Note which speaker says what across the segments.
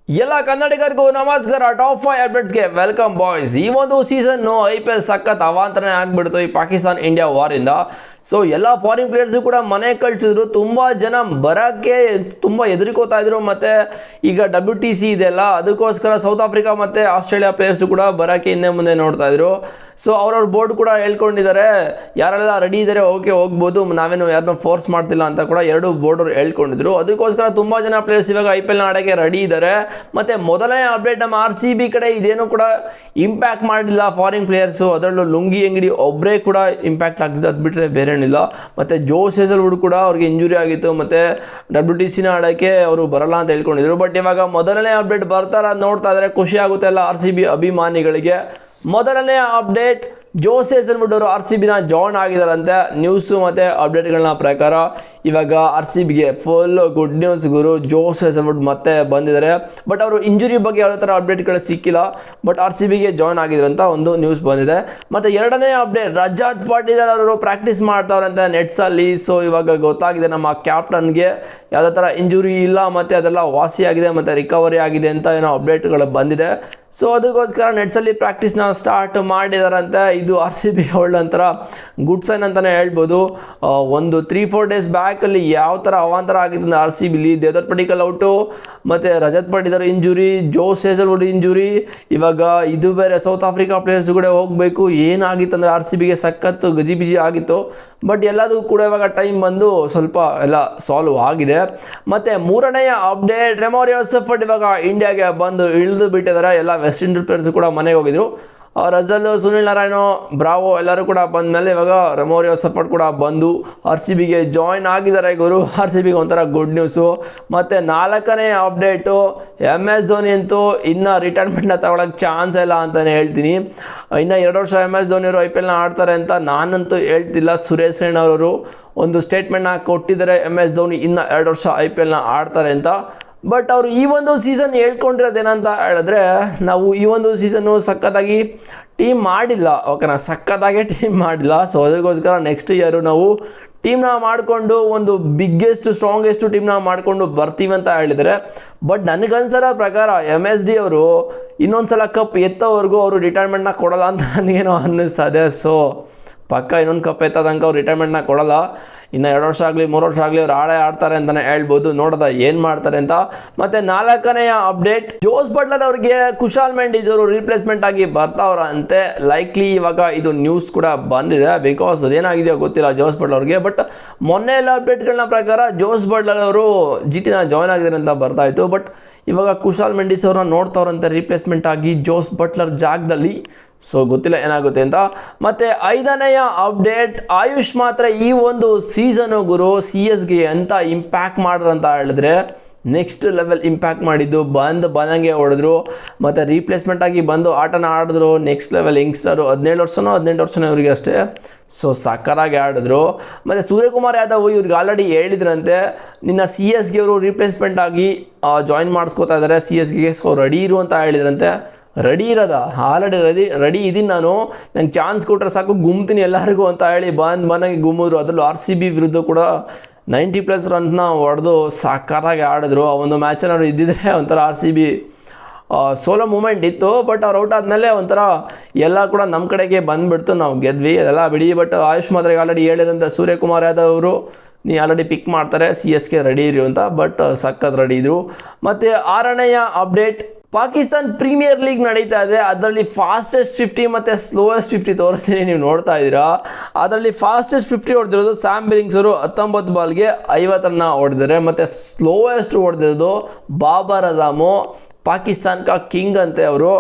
Speaker 1: ಎಲ್ಲ ಕನ್ನಡಿಗರಿಗೂ ನಮಸ್ಕಾರ. ಟಾಪ್ 5 ಅಪ್ಡೇಟ್ಸ್ಗೆ ವೆಲ್ಕಮ್ ಬಾಯ್ಸ್. ಈ ಒಂದು ಸೀಸನ್ನು IPL ಸಖತ್ ಅವಾಂತರನೇ ಆಗ್ಬಿಡ್ತು ಈ ಪಾಕಿಸ್ತಾನ್ ಇಂಡಿಯಾ ವಾರಿಂದ. ಸೊ ಎಲ್ಲ ಫಾರಿನ್ ಪ್ಲೇಯರ್ಸು ಕೂಡ ಮನೆ ಕಳಿಸಿದ್ರು. ತುಂಬ ಜನ ಬರೋಕ್ಕೆ ತುಂಬ ಹೆದರ್ಕೋತಾ ಇದ್ರು. ಮತ್ತು ಈಗ WTC ಇದೆಲ್ಲ, ಅದಕ್ಕೋಸ್ಕರ ಸೌತ್ ಆಫ್ರಿಕಾ ಮತ್ತು ಆಸ್ಟ್ರೇಲಿಯಾ ಪ್ಲೇಯರ್ಸು ಕೂಡ ಬರೋಕ್ಕೆ ಹಿಂದೆ ಮುಂದೆ ನೋಡ್ತಾ ಇದ್ರು. ಸೊ ಅವ್ರವ್ರ ಬೋರ್ಡ್ ಕೂಡ ಹೇಳ್ಕೊಂಡಿದ್ದಾರೆ, ಯಾರೆಲ್ಲ ರೆಡಿ ಇದ್ದಾರೆ ಓಕೆ ಹೋಗ್ಬೋದು, ನಾವೇನು ಯಾರನ್ನೂ ಫೋರ್ಸ್ ಮಾಡ್ತಿಲ್ಲ ಅಂತ ಕೂಡ ಎರಡು ಬೋರ್ಡವ್ರು ಹೇಳ್ಕೊಂಡಿದ್ರು. ಅದಕ್ಕೋಸ್ಕರ ತುಂಬ ಜನ ಪ್ಲೇಯರ್ಸ್ ಇವಾಗ IPL ಆಡೋಕ್ಕೆ ರೆಡಿ ಇದ್ದಾರೆ. ಮತ್ತು ಮೊದಲನೇ ಅಪ್ಡೇಟ್, ನಮ್ಮ RCB ಕಡೆ ಇದೇನು ಕೂಡ ಇಂಪ್ಯಾಕ್ಟ್ ಮಾಡಿಲ್ಲ ಫಾರಿನ್ ಪ್ಲೇಯರ್ಸು. ಅದರಲ್ಲೂ ಲುಂಗಿ ಅಂಗಡಿ ಒಬ್ಬರೇ ಕೂಡ ಇಂಪ್ಯಾಕ್ಟ್ ಆಗ್ತಿದೆ, ಅದು ಬಿಟ್ಟರೆ ಬೇರೆ ಏನಿಲ್ಲ. ಮತ್ತು ಜೋಸ್ ಹೇಸಲ್ವುಡ್ ಕೂಡ ಅವ್ರಿಗೆ ಇಂಜುರಿ ಆಗಿತ್ತು, ಮತ್ತು WTCನ ಆಡೋಕ್ಕೆ ಅವರು ಬರಲ್ಲ ಅಂತ ಹೇಳ್ಕೊಂಡಿದ್ರು. ಬಟ್ ಇವಾಗ ಮೊದಲನೇ ಅಪ್ಡೇಟ್ ಬರ್ತಾರೆ ಅಂತ ನೋಡ್ತಾ ಇದ್ದಾರೆ, ಖುಷಿ ಆಗುತ್ತೆ ಎಲ್ಲ RCB ಅಭಿಮಾನಿಗಳಿಗೆ. ಮೊದಲನೇ ಅಪ್ಡೇಟ್, ಜೋಸ್ ಹೇಸಲ್ವುಡ್ ಅವರು RCBನ ಜಾಯ್ನ್ ಆಗಿದ್ದಾರಂತೆ. ನ್ಯೂಸು ಮತ್ತು ಅಪ್ಡೇಟ್ಗಳನ್ನ ಪ್ರಕಾರ ಇವಾಗ RCBಗೆ ಫುಲ್ ಗುಡ್ ನ್ಯೂಸ್ ಗುರು. ಜೋಸ್ ಹೇಸಲ್ವುಡ್ ಮತ್ತೆ ಬಂದಿದ್ದಾರೆ. ಬಟ್ ಅವರು ಇಂಜುರಿ ಬಗ್ಗೆ ಯಾವುದೇ ಥರ ಅಪ್ಡೇಟ್ಗಳು ಸಿಕ್ಕಿಲ್ಲ. ಬಟ್ RCBಗೆ ಜಾಯ್ನ್ ಆಗಿದ್ರಂತ ಒಂದು ನ್ಯೂಸ್ ಬಂದಿದೆ. ಮತ್ತು ಎರಡನೇ ಅಪ್ಡೇಟ್, ರಜತ್ ಪಾಟೀದಾರ್ ಅವರು ಪ್ರಾಕ್ಟೀಸ್ ಮಾಡ್ತಾವ್ರಂತೆ ನೆಟ್ಸಲ್ಲಿ. ಸೊ ಇವಾಗ ಗೊತ್ತಾಗಿದೆ ನಮ್ಮ ಕ್ಯಾಪ್ಟನ್ಗೆ ಯಾವುದೇ ಥರ ಇಂಜುರಿ ಇಲ್ಲ, ಮತ್ತು ಅದೆಲ್ಲ ವಾಸಿಯಾಗಿದೆ ಮತ್ತು ರಿಕವರಿ ಆಗಿದೆ ಅಂತ ಏನೋ ಅಪ್ಡೇಟ್ಗಳು ಬಂದಿದೆ. ಸೊ ಅದಕ್ಕೋಸ್ಕರ ನೆಟ್ಸಲ್ಲಿ ಪ್ರಾಕ್ಟೀಸ್ನ ಸ್ಟಾರ್ಟ್ ಮಾಡಿದಾರಂತೆ. ಇದು RCB ಒಳ್ಳೊಂಥರ ಗುಡ್ ಸೈನ್ ಅಂತಲೇ ಹೇಳ್ಬೋದು. ಒಂದು 3-4 ಡೇಸ್ ಬ್ಯಾಕಲ್ಲಿ ಯಾವ ಥರ ಅವಾಂತರ ಆಗಿತ್ತು ಅಂದರೆ RCBಲಿ ದೇವದತ್ ಪಡಿಕ್ಕಲ್ ಔಟು, ಮತ್ತು Rajat Patidar injury, Josh Hazlewood injury, ಇವಾಗ ಇದು ಬೇರೆ ಸೌತ್ ಆಫ್ರಿಕಾ ಪ್ಲೇಯರ್ಸ್ ಕೂಡ ಹೋಗಬೇಕು. ಏನಾಗಿತ್ತು ಅಂದರೆ RCBಗೆ ಸಖತ್ತು ಗಜಿಬಿಜಿ ಆಗಿತ್ತು. ಬಟ್ ಎಲ್ಲದೂ ಕೂಡ ಇವಾಗ ಟೈಮ್ ಬಂದು ಸ್ವಲ್ಪ ಎಲ್ಲ ಸಾಲ್ವ್ ಆಗಿದೆ. ಮತ್ತು ಮೂರನೆಯ ಅಪ್ಡೇಟ್, ರೆಮೋರಿ ಯೋಸೆಫರ್ಟ್ ಇವಾಗ ಇಂಡಿಯಾಗೆ ಬಂದು ಇಳಿದು ಬಿಟ್ಟಿದ್ದಾರೆ. ಎಲ್ಲ ವೆಸ್ಟ್ ಇಂಡೀಸ್ ಪ್ಲೇಯರ್ಸ್ ಕೂಡ ಮನೆಗೆ ಹೋಗಿದ್ರು. ರಜಲ್, ಸುನಿಲ್ ನಾರಾಯಣ್, ಬ್ರಾವೋ ಎಲ್ಲರೂ ಕೂಡ ಬಂದ ಮೇಲೆ ಇವಾಗ ರೆಮೋರಿ ಯೋಸೆಫರ್ಟ್ ಕೂಡ ಬಂದು RCBಗೆ ಜಾಯ್ನ್ ಆಗಿದ್ದಾರೆ ಗುರು. RCBಗೆ ಒಂಥರ ಗುಡ್ ನ್ಯೂಸು. ಮತ್ತು ನಾಲ್ಕನೇ ಅಪ್ಡೇಟು, MS ಧೋನಿ ಅಂತೂ ಇನ್ನು ರಿಟೈರ್ಮೆಂಟ್ನ ತಗೊಳ್ಳೋಕ್ಕೆ ಚಾನ್ಸ್ ಇಲ್ಲ ಅಂತಲೇ ಹೇಳ್ತೀನಿ. ಇನ್ನು 2 ವರ್ಷ MS ಧೋನಿಯವರು IPLನ ಆಡ್ತಾರೆ ಅಂತ ನಾನಂತೂ ಹೇಳ್ತಿಲ್ಲ. ಸುರೇಶ್ ರೈನಾ ಅವರು ಒಂದು ಸ್ಟೇಟ್ಮೆಂಟ್ನ ಕೊಟ್ಟಿದ್ದಾರೆ, MS ಧೋನಿ ಇನ್ನು 2 ವರ್ಷ IPLನ ಆಡ್ತಾರೆ ಅಂತ. ಬಟ್ ಅವರು ಈ ಒಂದು ಸೀಸನ್ ಹೇಳ್ಕೊಂಡಿರೋದೇನಂತ ಹೇಳಿದ್ರೆ, ನಾವು ಈ ಒಂದು ಸೀಸನ್ನು ಸಖತ್ತಾಗಿ ಟೀಮ್ ಮಾಡಿಲ್ಲ, ಓಕೆನಾ, ಸಖತ್ತಾಗಿ ಟೀಮ್ ಮಾಡಿಲ್ಲ. ಸೊ ಅದಕ್ಕೋಸ್ಕರ ನೆಕ್ಸ್ಟ್ ಇಯರು ನಾವು ಟೀಮ್ನ ಮಾಡಿಕೊಂಡು ಒಂದು ಬಿಗ್ಗೆಸ್ಟ್ ಸ್ಟ್ರಾಂಗೆಸ್ಟ್ ಟೀಮ್ನ ಮಾಡಿಕೊಂಡು ಬರ್ತೀವಿ ಅಂತ ಹೇಳಿದರೆ. ಬಟ್ ನನಗನ್ಸರೋ ಪ್ರಕಾರ MSD ಅವರು ಇನ್ನೊಂದು ಸಲ ಕಪ್ ಎತ್ತೋವರೆಗೂ ಅವರು ರಿಟೈರ್ಮೆಂಟ್ನ ಕೊಡೋಲ್ಲ ಅಂತ ನನಗೇನೋ ಅನ್ನಿಸ್ತದೆ. ಸೊ ಪಕ್ಕ ಇನ್ನೊಂದು ಕಪ್ ಎತ್ತೋ ತನಕ ಅವ್ರು ರಿಟೈರ್ಮೆಂಟ್ನ ಕೊಡೋಲ್ಲ. ಇನ್ನು 2 ವರ್ಷ ಆಗಲಿ 3 ವರ್ಷ ಆಗಲಿ ಅವ್ರು ಆಡ್ತಾರೆ ಅಂತಲೇ ಹೇಳ್ಬೋದು. ನೋಡೋದ ಏನು ಮಾಡ್ತಾರೆ ಅಂತ. ಮತ್ತು ನಾಲ್ಕನೆಯ ಅಪ್ಡೇಟ್, ಜೋಸ್ ಬಟ್ಲರ್ ಅವ್ರಿಗೆ ಕುಶಾಲ್ ಮೆಂಡಿಸ್ ಅವರು ರಿಪ್ಲೇಸ್ಮೆಂಟ್ ಆಗಿ ಬರ್ತಾವ್ರಂತೆ. ಲೈಕ್ಲಿ ಇವಾಗ ಇದು ನ್ಯೂಸ್ ಕೂಡ ಬಂದಿದೆ. ಬಿಕಾಸ್ ಅದೇನಾಗಿದೆಯೋ ಗೊತ್ತಿಲ್ಲ ಜೋಸ್ ಬಟ್ಲರ್ ಅವ್ರಿಗೆ. ಬಟ್ ಮೊನ್ನೆ ಎಲ್ಲ ಅಪ್ಡೇಟ್ಗಳನ್ನ ಪ್ರಕಾರ ಜೋಸ್ ಬಟ್ಲರ್ ಅವರು GTನ ಜಾಯ್ನ್ ಆಗಿದ್ದಾರೆ ಅಂತ ಬರ್ತಾಯಿತ್ತು. ಬಟ್ ಇವಾಗ ಕುಶಾಲ್ ಮೆಂಡಿಸ್ ಅವ್ರನ್ನ ನೋಡ್ತಾವ್ರಂತೆ ರಿಪ್ಲೇಸ್ಮೆಂಟ್ ಆಗಿ ಜೋಸ್ ಬಟ್ಲರ್ ಜಾಗದಲ್ಲಿ. ಸೊ ಗೊತ್ತಿಲ್ಲ ಏನಾಗುತ್ತೆ ಅಂತ. ಮತ್ತು 5ನೆಯ ಅಪ್ಡೇಟ್, ಆಯುಷ್ ಮಾತ್ರ ಈ ಒಂದು ಸೀಸನು ಗುರು CSಗೆ ಅಂತ ಇಂಪ್ಯಾಕ್ಟ್ ಮಾಡಿದ್ರು ಅಂತ ಹೇಳಿದ್ರೆ ನೆಕ್ಸ್ಟ್ ಲೆವೆಲ್ ಇಂಪ್ಯಾಕ್ಟ್ ಮಾಡಿದ್ದು. ಬಂದಂಗೆ ಹೊಡೆದ್ರು, ಮತ್ತು ರಿಪ್ಲೇಸ್ಮೆಂಟ್ ಆಗಿ ಬಂದು ಆಟನ ಆಡಿದ್ರು. ನೆಕ್ಸ್ಟ್ ಲೆವೆಲ್ ಯಂಗ್ಸ್ಟರು, 17 ವರ್ಷನೋ 18 ವರ್ಷನೋ ಇವರಿಗೆ ಅಷ್ಟೇ. ಸೊ ಸಕ್ಕರಾಗಿ ಆಡಿದ್ರು. ಮತ್ತು ಸೂರ್ಯಕುಮಾರ್ ಯಾದವ್ ಇವ್ರಿಗೆ ಆಲ್ರೆಡಿ ಹೇಳಿದ್ರಂತೆ, ನಿನ್ನ CSಗೆ ಅವರು ರಿಪ್ಲೇಸ್ಮೆಂಟ್ ಆಗಿ ಜಾಯಿನ್ ಮಾಡಿಸ್ಕೋತಾ ಇದ್ದಾರೆ CSಗೆ. ಸೊ ರೆಡಿ ಇರು ಅಂತ ಹೇಳಿದ್ರಂತೆ. ರೆಡಿ ಇರೋದ, ಆಲ್ರೆಡಿ ರೆಡಿ ಇದ್ದೀನಿ ನಾನು, ನಂಗೆ ಚಾನ್ಸ್ ಕೊಟ್ಟರೆ ಸಾಕು ಗುಮ್ತೀನಿ ಎಲ್ಲರಿಗೂ ಅಂತ ಹೇಳಿ ಬಂದಂಗೆ ಗುಮ್ಮಿದ್ರು. ಅದರಲ್ಲೂ RCB ವಿರುದ್ಧ ಕೂಡ 90+ ರನ್ಸ್ನ ಹೊಡೆದು ಸಕ್ಕತ್ತಾಗಿ ಆಡಿದ್ರು. ಆ ಒಂದು ಮ್ಯಾಚಲ್ಲಿ ಅವ್ರು ಇದ್ದಿದ್ರೆ ಒಂಥರ RCB ಸೋಲೋ ಮೂಮೆಂಟ್ ಇತ್ತು. ಬಟ್ ಅವ್ರು ಔಟ್ ಆದಮೇಲೆ ಒಂಥರ ಎಲ್ಲ ಕೂಡ ನಮ್ಮ ಕಡೆಗೆ ಬಂದುಬಿಡ್ತು, ನಾವು ಗೆದ್ವಿ, ಅದೆಲ್ಲ ಬಿಡಿ. ಬಟ್ ಆಯುಷ್ ಮಾತ್ರ ಆಲ್ರೆಡಿ ಹೇಳಿದಂತೆ ಸೂರ್ಯಕುಮಾರ್ ಯಾದವ್ ಅವರು, ನೀ ಆಲ್ರೆಡಿ ಪಿಕ್ ಮಾಡ್ತಾರೆ CSಗೆ ರೆಡಿ ಇರು ಅಂತ. ಬಟ್ ಸಖತ್ ರೆಡಿ ಇದ್ರು. ಮತ್ತು 6ನೆಯ ಅಪ್ಡೇಟ್, ಪಾಕಿಸ್ತಾನ್ ಪ್ರೀಮಿಯರ್ ಲೀಗ್ ನಡೀತಾ ಇದೆ. ಅದರಲ್ಲಿ ಫಾಸ್ಟೆಸ್ಟ್ 50 ಮತ್ತು ಸ್ಲೋಯೆಸ್ಟ್ 50 ತೋರಿಸ್ತೀನಿ, ನೀವು ನೋಡ್ತಾ ಇದ್ದೀರಾ. ಅದರಲ್ಲಿ ಫಾಸ್ಟೆಸ್ಟ್ 50 ಹೊಡೆದಿರೋದು ಸ್ಯಾಮ್ ಬಿಲ್ಲಿಂಗ್ಸ್ ಅವರು 19 ಬಾಲ್ಗೆ 50 ರನ್ನ ಹೊಡೆದಿದ್ದಾರೆ. ಮತ್ತು ಸ್ಲೋಯೆಸ್ಟ್ ಹೊಡೆದಿರೋದು ಬಾಬರ್ ಅಜಾಮು, ಪಾಕಿಸ್ತಾನ್ ಕಿಂಗ್ ಅಂತೆ ಅವರು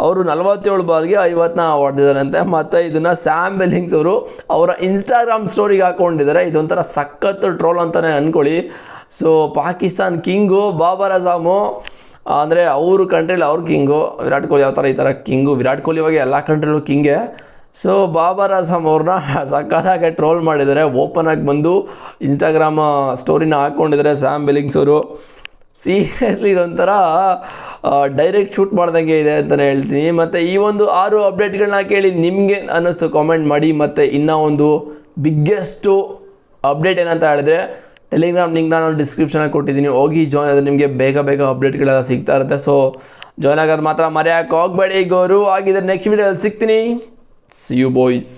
Speaker 1: 47 ಬಾಲ್ಗೆ 50ನ ಹೊಡೆದಿದ್ದಾರಂತೆ. ಮತ್ತು ಇದನ್ನು ಸ್ಯಾಮ್ ಬಿಲ್ಲಿಂಗ್ಸ್ ಅವರು ಅವರ ಇನ್ಸ್ಟಾಗ್ರಾಮ್ ಸ್ಟೋರಿಗೆ ಹಾಕ್ಕೊಂಡಿದ್ದಾರೆ. ಇದೊಂಥರ ಸಖತ್ತು ಟ್ರೋಲ್ ಅಂತಲೇ ಅಂದ್ಕೊಳ್ಳಿ. ಸೊ ಪಾಕಿಸ್ತಾನ್ ಕಿಂಗು ಬಾಬರ್ ಅಜಾಮು ಅಂದರೆ ಅವ್ರ ಕಂಟ್ರಿಲಿ ಅವ್ರ ಕಿಂಗು. ವಿರಾಟ್ ಕೊಹ್ಲಿ ಯಾವ ಥರ ಈ ಥರ ಕಿಂಗು, ವಿರಾಟ್ ಕೊಹ್ಲಿ ಇವಾಗ ಎಲ್ಲ ಕಂಟ್ರಿಲೂ ಕಿಂಗೆ. ಸೊ ಬಾಬರ್ ಅಜಮ್ ಅವ್ರನ್ನ ಸಕ್ಕತ್ತಾಗಿ ಟ್ರೋಲ್ ಮಾಡಿದ್ದಾರೆ. ಓಪನ್ ಆಗಿ ಬಂದು ಇನ್ಸ್ಟಾಗ್ರಾಮ್ ಸ್ಟೋರಿನ ಹಾಕ್ಕೊಂಡಿದ್ದಾರೆ ಸ್ಯಾಮ್ ಬಿಲ್ಲಿಂಗ್ಸ್ ಅವರು. ಸೀರಿಯಸ್ಲಿ ಇದೊಂಥರ ಡೈರೆಕ್ಟ್ ಶೂಟ್ ಮಾಡ್ದಂಗೆ ಇದೆ ಅಂತಲೇ ಹೇಳ್ತೀನಿ. ಮತ್ತು ಈ ಒಂದು 6 ಅಪ್ಡೇಟ್ಗಳನ್ನ ಕೇಳಿ ನಿಮಗೆ ಅನ್ನಿಸ್ತು ಕಾಮೆಂಟ್ ಮಾಡಿ. ಮತ್ತು ಇನ್ನೂ ಒಂದು ಬಿಗ್ಗೆಸ್ಟು ಅಪ್ಡೇಟ್ ಏನಂತ ಹೇಳಿದ್ರೆ, ಟೆಲಿಗ್ರಾಮ್ ಲಿಂಕ್ ನಾನು ಡಿಸ್ಕ್ರಿಪ್ಷನಲ್ಲಿ ಕೊಟ್ಟಿದ್ದೀನಿ, ಹೋಗಿ ಜಾಯ್ನ್ ಆದರೆ ನಿಮಗೆ ಬೇಗ ಅಪ್ಡೇಟ್ಗಳೆಲ್ಲ ಸಿಗ್ತಾ ಇರುತ್ತೆ. ಸೊ ಜಾಯ್ನ್ ಆಗೋದು ಮಾತ್ರ ಮರೆಯೋಕೆ ಹೋಗಬೇಡಿ. ಗೌರು ಆಗಿದ್ರೆ ನೆಕ್ಸ್ಟ್ ವೀಡಿಯೋದಲ್ಲಿ ಸಿಗ್ತೀನಿ. See you boys.